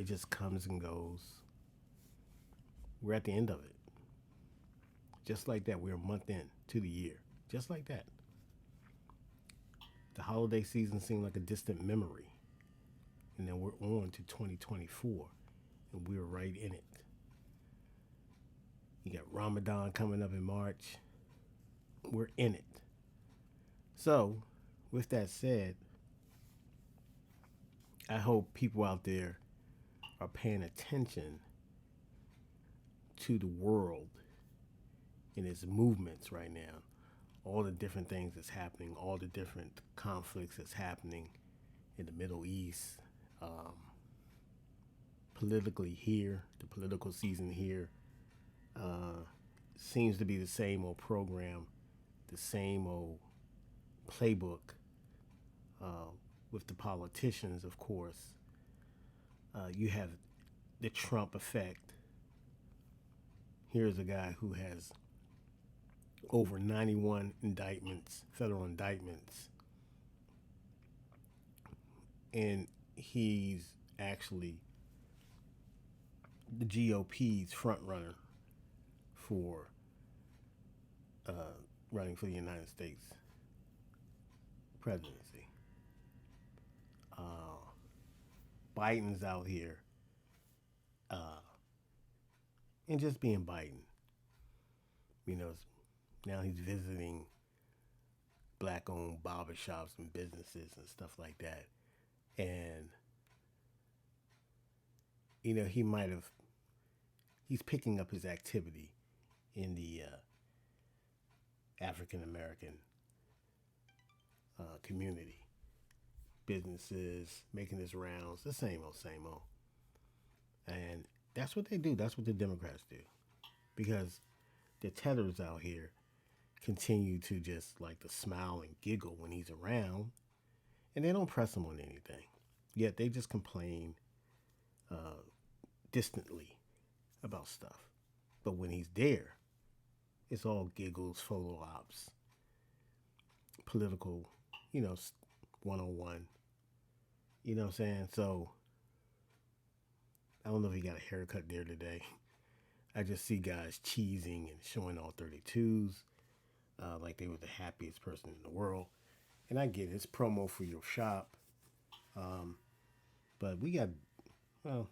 just comes and goes. We're at the end of it. Just like that, we're a month in to the year. Just like that. The holiday season seemed like a distant memory. And then we're on to 2024, and we're right in it. You got Ramadan coming up in March. We're in it. So, with that said, I hope people out there are paying attention to the world and its movements right now. All the different things that's happening, all the different conflicts that's happening in the Middle East, um, politically here, the political season here uh, seems to be the same old program, the same old playbook uh, with the politicians, of course. You have the Trump effect. Here's a guy who has over 91 indictments, federal indictments, and he's actually the GOP's front runner for uh, running for the United States presidency. Uh, Biden's out here uh, and just being Biden. You know, now he's visiting black-owned barbershops and businesses and stuff like that, and he might have he's picking up his activity in the African American community. Businesses making his rounds, the same old. And that's what they do. That's what the Democrats do. Because the tethers out here continue to just like to smile and giggle when he's around, and they don't press him on anything. Yet they just complain uh, distantly about stuff. But when he's there, it's all giggles, photo ops, political, 101. You know what I'm saying? So I don't know if he got a haircut there today. I just see guys cheesing and showing all 32s like they were the happiest person in the world. And I get it, it's promo for your shop. Um, but we got, well,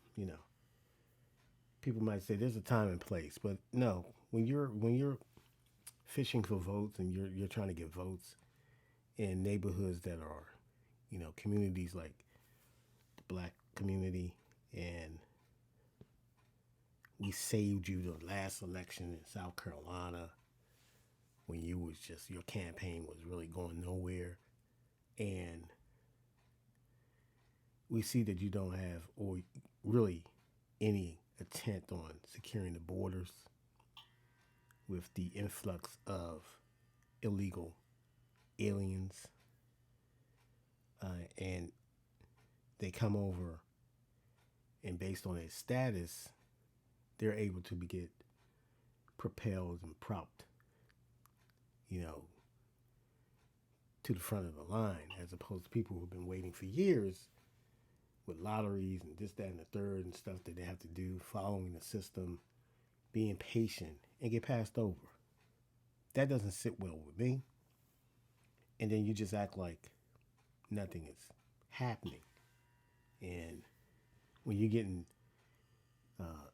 people might say there's a time and place, but no, when you're fishing for votes and you're trying to get votes in neighborhoods that are, communities like the black community, and we saved you the last election in South Carolina when you was just your campaign was really going nowhere, and we see that you don't have or really any intent on securing the borders with the influx of illegal aliens, and they come over, and based on their status, they're able to get propelled and propped, you know, to the front of the line, as opposed to people who've been waiting for years with lotteries and this, that, and the third and stuff that they have to do, following the system, being patient, and get passed over. That doesn't sit well with me. And then you just act like nothing is happening. And when you're getting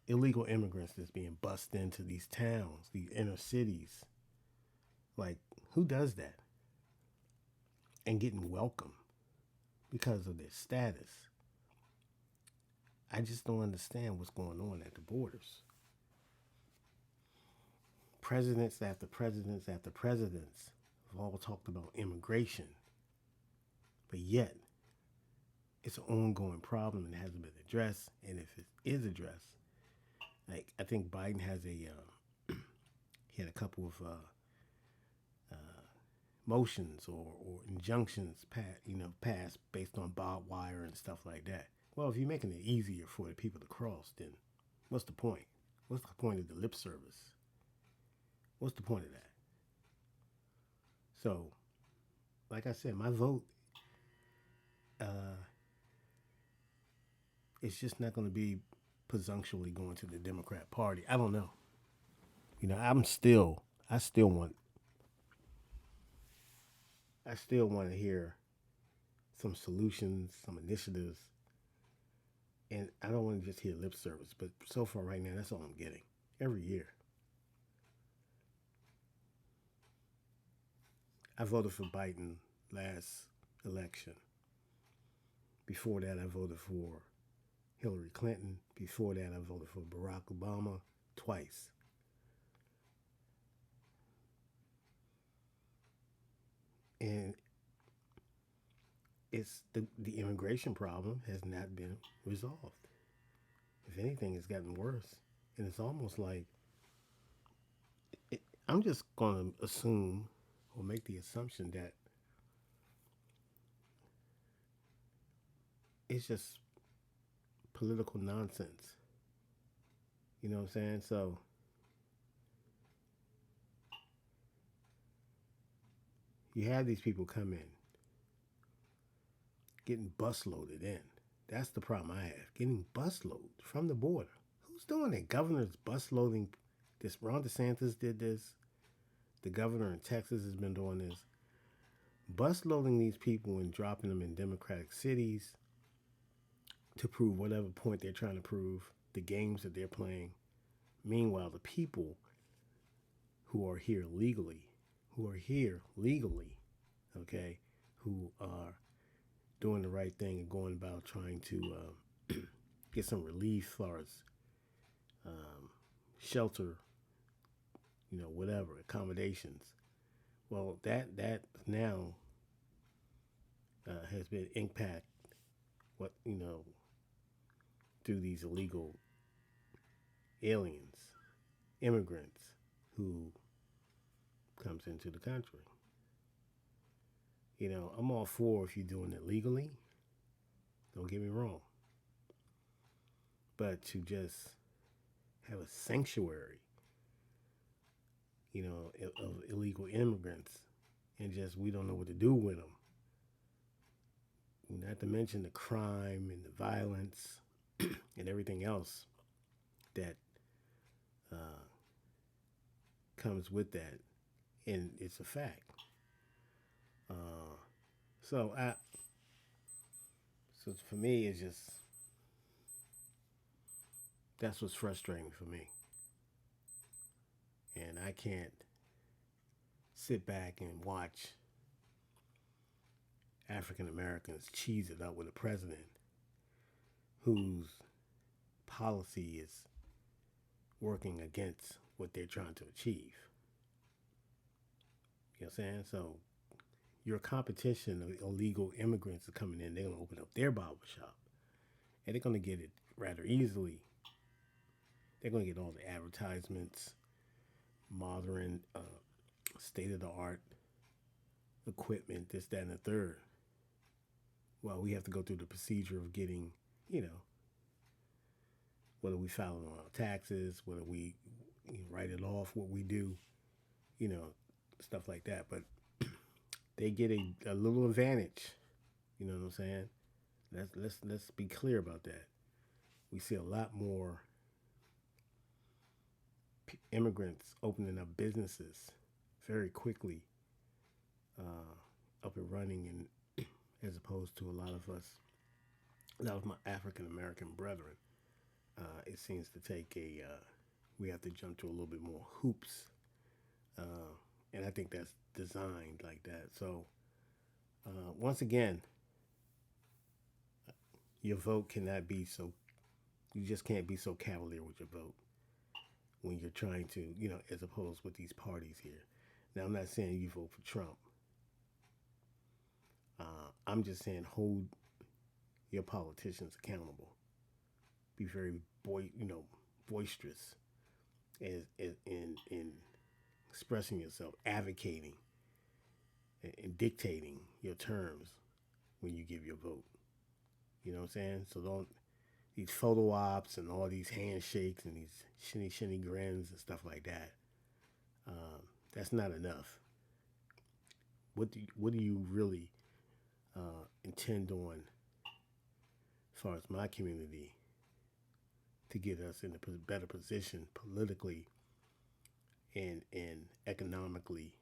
illegal immigrants that's being bussed into these towns, these inner cities, like, who does that? And getting welcome because of their status. I just don't understand what's going on at the borders. Presidents after presidents after presidents have all talked about immigration, but yet it's an ongoing problem and hasn't been addressed. And if it is addressed, like, I think Biden has he had a couple of motions or injunctions passed based on barbed wire and stuff like that. Well, if you're making it easier for the people to cross, then what's the point? What's the point of the lip service? What's the point of that? So, like I said, my vote, uh, it's just not going to be presumptuously going to the Democrat Party. I don't know. I still want, I still want to hear some solutions, some initiatives, and I don't want to just hear lip service. But so far, right now, that's all I'm getting every year. I voted for Biden last election. Before that, I voted for Hillary Clinton. Before that, I voted for Barack Obama twice. And it's the immigration problem has not been resolved. If anything, it's gotten worse. And it's almost like I'm just going to assume or make the assumption that it's just political nonsense. You know what I'm saying? So you have these people come in, getting bus loaded in. That's the problem I have. Getting bus loaded from the border. Who's doing it? Governors bus loading. This Ron DeSantis did this. The governor in Texas has been doing this. Bus loading these people and dropping them in democratic cities to prove whatever point they're trying to prove, the games that they're playing. Meanwhile, the people who are here legally, okay, who are doing the right thing and going about trying to get some relief as far as um, shelter, whatever accommodations. Well, that now has been impact what through these illegal aliens, immigrants who comes into the country. I'm all for if you're doing it legally. Don't get me wrong, but to just have a sanctuary, of illegal immigrants, and just we don't know what to do with them. Not to mention the crime and the violence and everything else that uh, comes with that, and it's a fact. Uh, so I, so for me, it's just that's what's frustrating for me, and I can't sit back and watch African Americans cheese it up with a president whose policy is working against what they're trying to achieve. You know what I'm saying? So your competition of illegal immigrants are coming in, they're going to open up their barber shop. And they're going to get it rather easily. They're going to get all the advertisements, modern, state of the art equipment, this, that, and the third. Well, we have to go through the procedure of getting, whether we file on our taxes, whether we write it off, what we do, you know, stuff like that. But they get a little advantage. You know what I'm saying? Let's be clear about that. We see a lot more immigrants opening up businesses very quickly, up and running, and as opposed to a lot of us, a lot of my African American brethren. It seems to take we have to jump to a little bit more hoops, and I think that's designed like that. So once again, your vote cannot be so. You just can't be so cavalier with your vote when you're trying to, as opposed with these parties here. Now, I'm not saying you vote for Trump. I'm just saying hold your politicians accountable. Be very boisterous in expressing yourself, advocating, and dictating your terms when you give your vote. You know what I'm saying? So don't these photo ops and all these handshakes and these shinny grins and stuff like that. That's not enough. What do you really intend on far as my community, to get us in a better position politically and economically,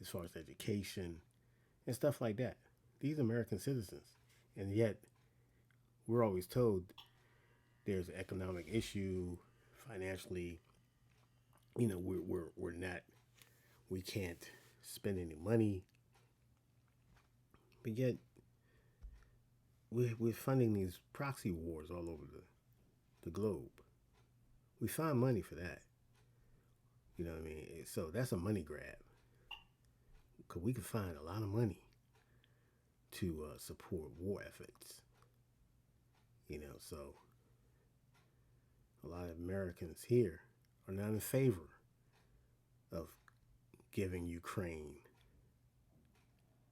as far as education and stuff like that. These American citizens, and yet we're always told there's an economic issue financially. We're not, we can't spend any money, but yet we're funding these proxy wars all over the globe. We find money for that. You know what I mean? So that's a money grab. Because we can find a lot of money to support war efforts. So a lot of Americans here are not in favor of giving Ukraine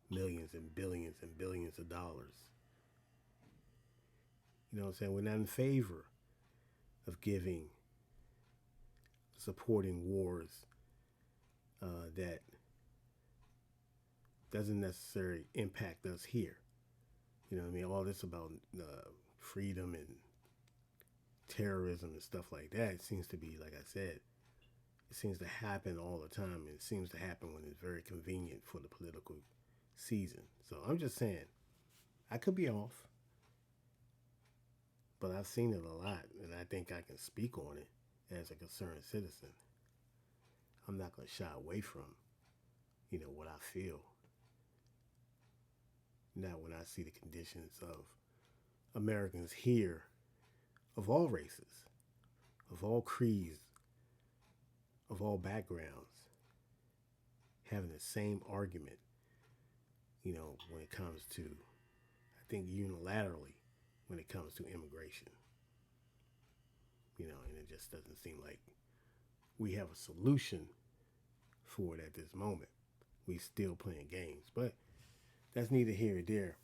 millions and billions of dollars. You know what I'm saying? We're not in favor of supporting wars that doesn't necessarily impact us here. You know what I mean? All this about freedom and terrorism and stuff like that, it seems to be, like I said, it seems to happen all the time. And it seems to happen when it's very convenient for the political season. So I'm just saying, I could be off, but I've seen it a lot, and I think I can speak on it as a concerned citizen. I'm not going to shy away from, what I feel. Now, when I see the conditions of Americans here, of all races, of all creeds, of all backgrounds, having the same argument, when it comes to, I think unilaterally, when it comes to immigration. And it just doesn't seem like we have a solution for it at this moment. We still playing games, but that's neither here nor there.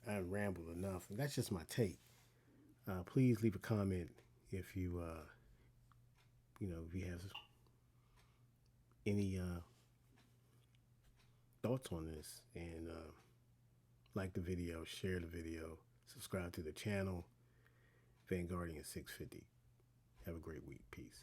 I've rambled enough, and that's just my take. Please leave a comment if you, if you have any thoughts on this, and like the video, share the video, subscribe to the channel. Vanguardian 650. Have a great week. Peace.